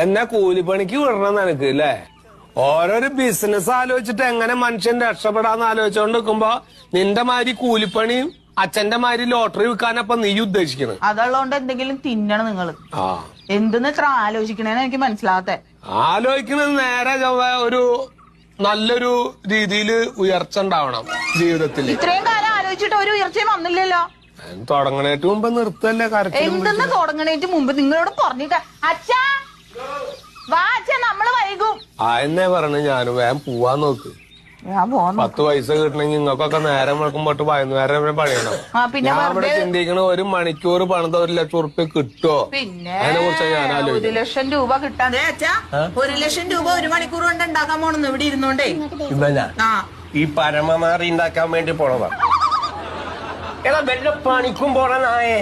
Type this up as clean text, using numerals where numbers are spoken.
എന്നെ കൂലിപ്പണിക്ക് വിടണം നിനക്ക് അല്ലേ? ഓരോരു ബിസിനസ് ആലോചിച്ചിട്ട് എങ്ങനെ മനുഷ്യൻ രക്ഷപ്പെടാന്ന് ആലോചിച്ചോണ്ട് നിൽക്കുമ്പോ നിന്റെ മാതിരി കൂലിപ്പണിയും അച്ഛന്റെ മാതിരി ലോട്ടറി വിൽക്കാനപ്പൊ നീ ഉദ്ദേശിക്കുന്നത്. അതുള്ളതുകൊണ്ട് എന്തെങ്കിലും തിന്നണം നിങ്ങള്. എന്തെന്ന് ഇത്ര ആലോചിക്കണേന്ന് എനിക്ക് മനസ്സിലാകത്തെ. ആലോചിക്കുന്നത് നേരെ ഒരു നല്ലൊരു രീതിയിൽ ഉയർച്ച ഉണ്ടാവണം ജീവിതത്തിൽ. ഇത്രയും കാലം ആലോചിച്ചിട്ട് ഒരു ഉയർച്ചയും വന്നില്ലല്ലോ. തുടങ്ങണേറ്റ് മുമ്പ് നിർത്തല്ലേ കരച്ചിൽ. എന്തെന്ന് തുടങ്ങണേറ്റ് മുമ്പ് നിങ്ങളോട് പറഞ്ഞിട്ട് അച്ഛാ വാ അച്ഛാ നമ്മള് വൈകും എന്നെ പറഞ്ഞു. ഞാനും വേഗം പോവാൻ നോക്ക്. 10 പൈസ കിട്ടണമെങ്കിൽ നിങ്ങൾക്കൊക്കെ നേരം വെക്കുമ്പോട്ട് വൈകുന്നേരം വരെ പണിയണം. ഞാൻ ഇവിടെ ചിന്തിക്കണ 1 മണിക്കൂർ പണിത 1 ലക്ഷം ഉറുപ്പ്യ കിട്ടുമോ? പിന്നെ അതിനെ കുറിച്ച് ഞാൻ 1 ലക്ഷം രൂപ കിട്ടാതെ അച്ഛാ 1 ലക്ഷം രൂപ 1 മണിക്കൂർ കൊണ്ട് ഉണ്ടാക്കാൻ പോണെന്ന് ഇവിടെ ഇരുന്നോണ്ടേ. ഈ പരമമാറി ഉണ്ടാക്കാൻ വേണ്ടി പോണതാ. എടാ വല്ല പണിക്കും പോണ നായേ.